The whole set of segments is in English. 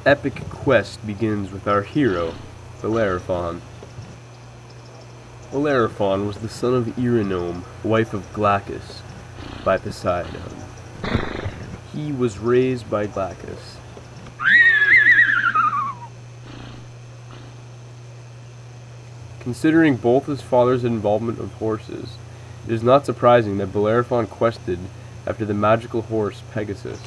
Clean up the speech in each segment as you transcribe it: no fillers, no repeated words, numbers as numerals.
epic quest begins with our hero, Belleraphon. Belleraphon was the son of Eurynome, wife of Glaucus, by Poseidon. He was raised by Glaucus. Considering both his father's involvement of horses, it is not surprising that Belleraphon quested after the magical horse Pegasus.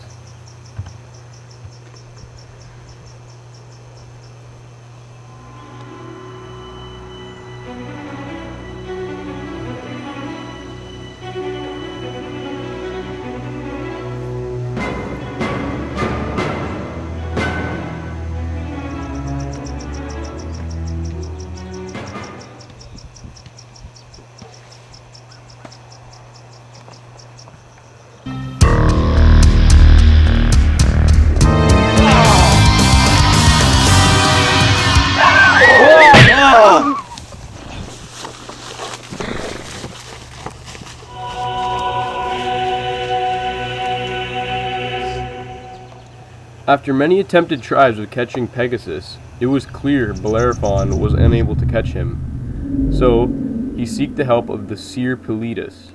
After many attempted tries of catching Pegasus, it was clear Belleraphon was unable to catch him. So, he sought the help of the seer Politis.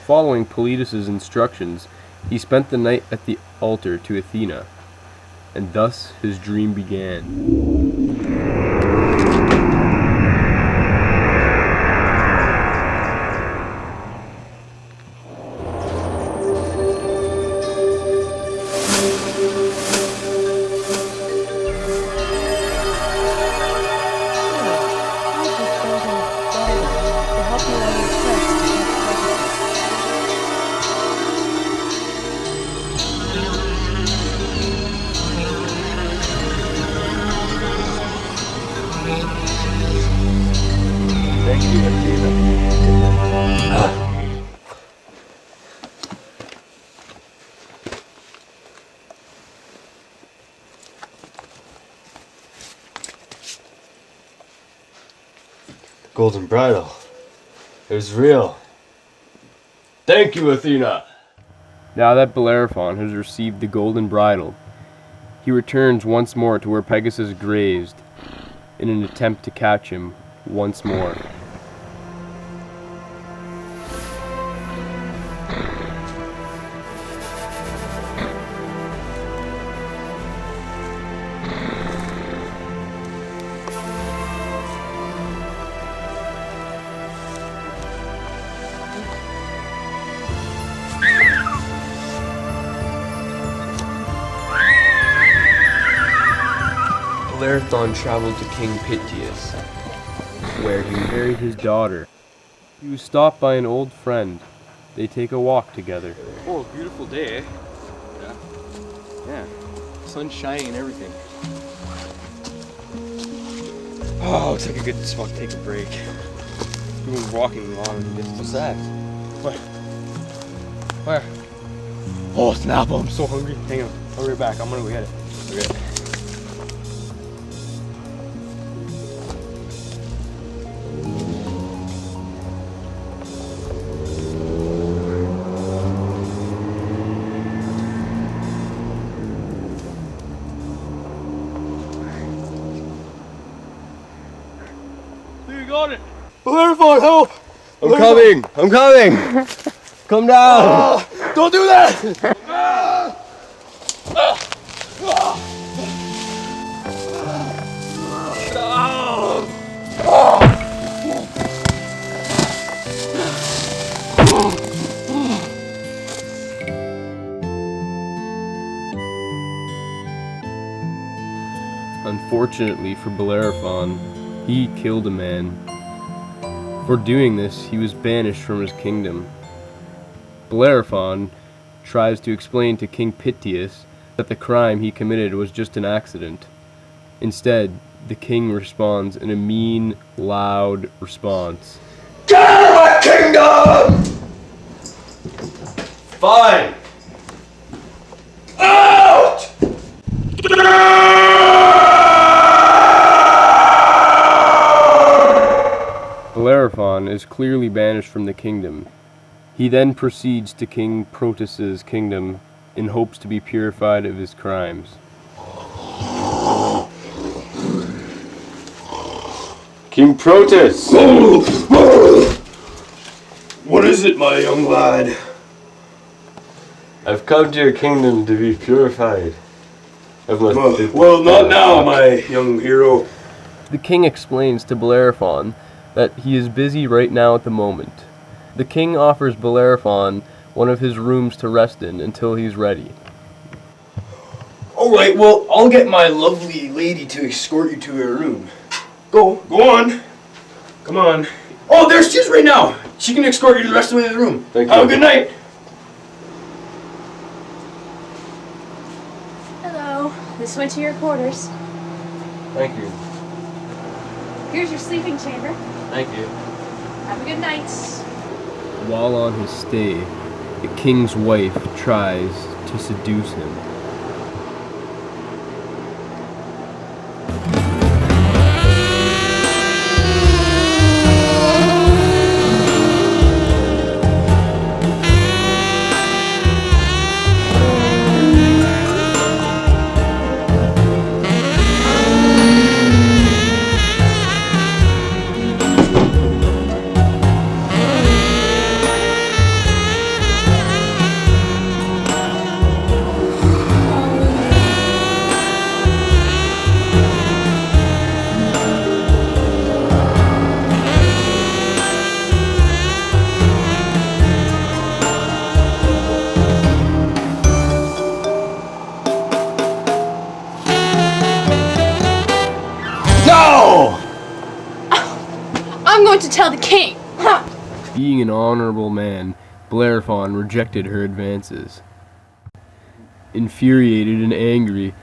Following Politis' instructions, he spent the night at the altar to Athena, and thus his dream began. Thank you, Athena. The golden bridle. It was real. Thank you, Athena. Now that Belleraphon has received the golden bridle, he returns once more to where Pegasus grazed in an attempt to catch him once more. Belleraphon traveled to King Pittheus, where he married his daughter. He was stopped by an old friend. They take a walk together. Oh, beautiful day, eh? Yeah. Sun's shining and everything. Oh, looks like a good spot to take a break. We've been walking long distance. What's that? What? Where? Oh, snap! I'm so hungry. Hang on. I'll be right back. I'm gonna go get it. Okay. Got it! Belleraphon, help! I'm coming! I'm coming! Come down! Don't do that! Unfortunately for Belleraphon, he killed a man. For doing this, he was banished from his kingdom. Belleraphon tries to explain to King Pittheus that the crime he committed was just an accident. Instead, the king responds in a mean, loud response. Get out of my kingdom! Fine! Out! Belleraphon is clearly banished from the kingdom. He then proceeds to King Protus's kingdom in hopes to be purified of his crimes. King Protus! What is it, my young lad? I've come to your kingdom to be purified. Well, not now, my young hero. The king explains to Belleraphon that he is busy right now at the moment. The king offers Belleraphon one of his rooms to rest in until he's ready. Alright, well, I'll get my lovely lady to escort you to her room. Go on. Come on. Oh, there she is right now. She can escort you to the rest of the room. Thank you. Have a good night. Hello. This way to your quarters. Thank you. Here's your sleeping chamber. Thank you. Have a good night. While on his stay, the king's wife tries to seduce him. No! I'm going to tell the king. Being an honorable man, Belleraphon rejected her advances. Infuriated and angry,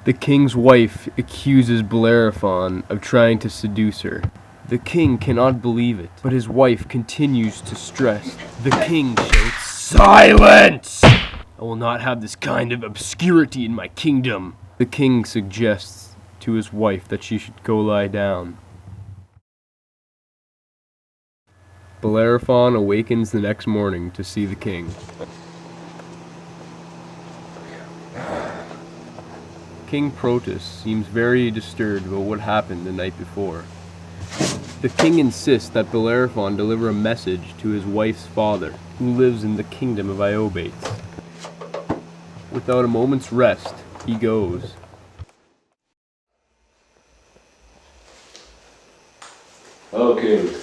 the king's wife accuses Belleraphon of trying to seduce her. The king cannot believe it, but his wife continues to stress. The king shouts, "Silence! I will not have this kind of obscurity in my kingdom." The king suggests to his wife that she should go lie down. Belleraphon awakens the next morning to see the king. King Protus seems very disturbed about what happened the night before. The king insists that Belleraphon deliver a message to his wife's father, who lives in the kingdom of Outtakes. Without a moment's rest, he goes. Okay.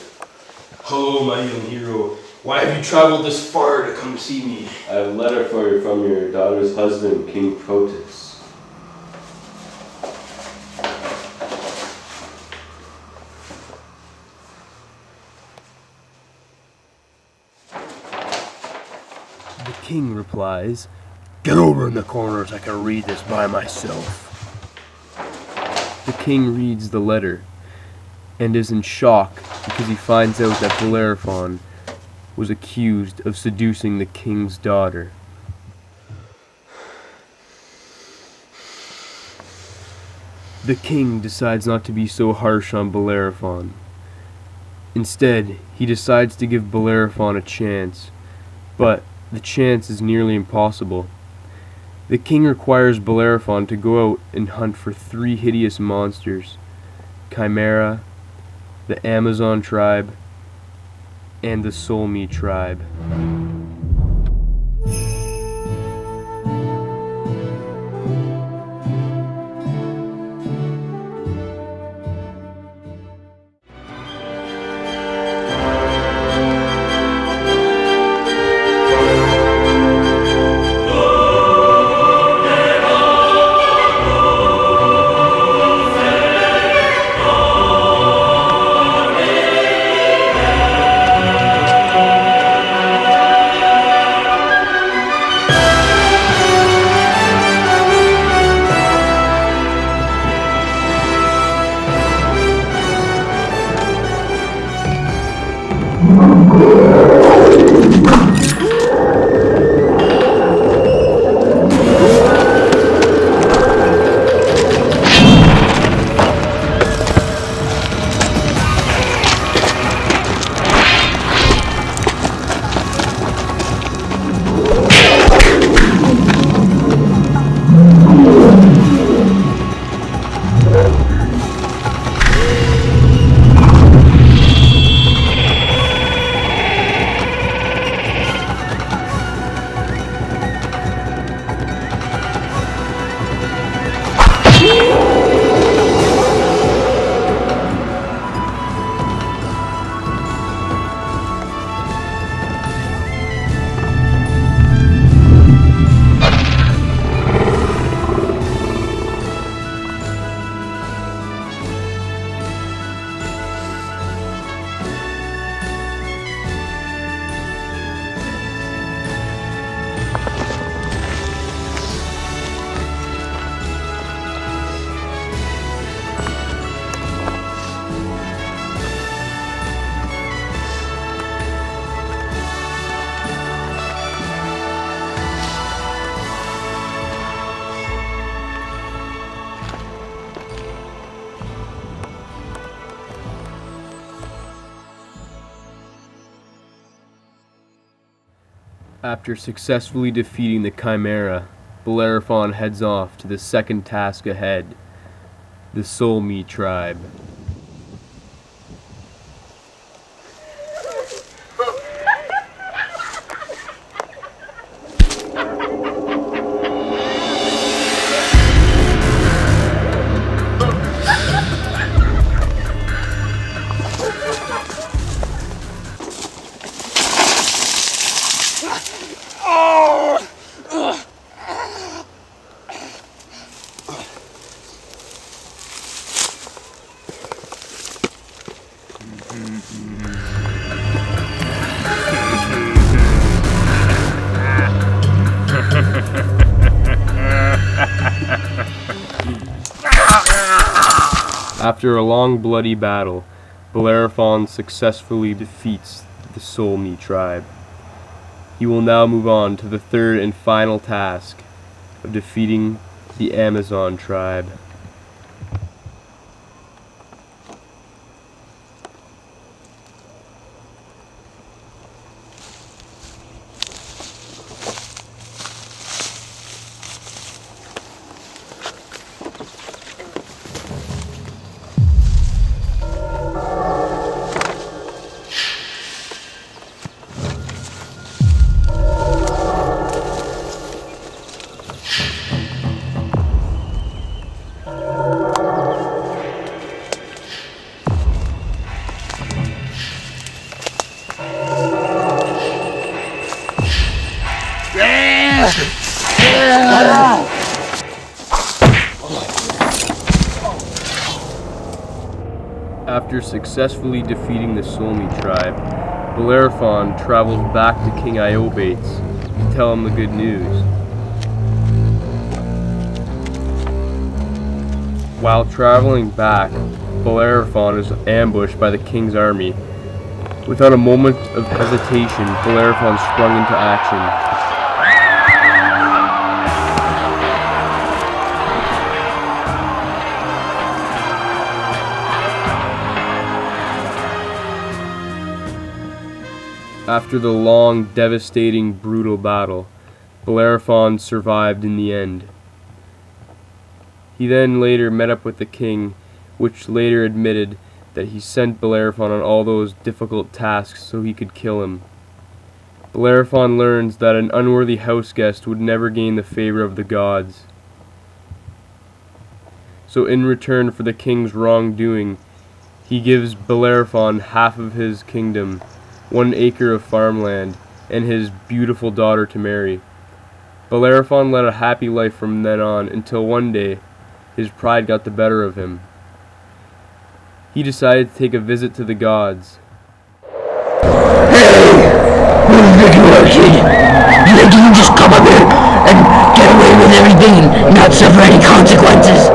Hello, my young hero. Why have you traveled this far to come see me? I have a letter for you from your daughter's husband, King Protus. The king replies, "Get over in the corner so I can read this by myself." The king reads the letter and is in shock because he finds out that Belleraphon was accused of seducing the king's daughter. The king decides not to be so harsh on Belleraphon. Instead, he decides to give Belleraphon a chance, but the chance is nearly impossible. The king requires Belleraphon to go out and hunt for 3 hideous monsters: Chimera, the Amazon tribe, and the Solmi tribe. After successfully defeating the Chimera, Belleraphon heads off to the second task ahead, the Soul Meat tribe. After a long bloody battle, Belleraphon successfully defeats the Soul Meat tribe. He will now move on to the third and final task of defeating the Amazon tribe. After successfully defeating the Soul Meat tribe, Belleraphon travels back to King Outtakes to tell him the good news. While traveling back, Belleraphon is ambushed by the king's army. Without a moment of hesitation, Belleraphon sprung into action. After the long, devastating, brutal battle, Belleraphon survived in the end. He then later met up with the king, which later admitted that he sent Belleraphon on all those difficult tasks so he could kill him. Belleraphon learns that an unworthy house guest would never gain the favor of the gods. So in return for the king's wrongdoing, he gives Belleraphon half of his kingdom, 1 acre of farmland, and his beautiful daughter to marry. Belleraphon led a happy life from then on until one day his pride got the better of him. He decided to take a visit to the gods. Hey! Who do you think you are, kid? You think you can just come up here and get away with everything and not suffer any consequences?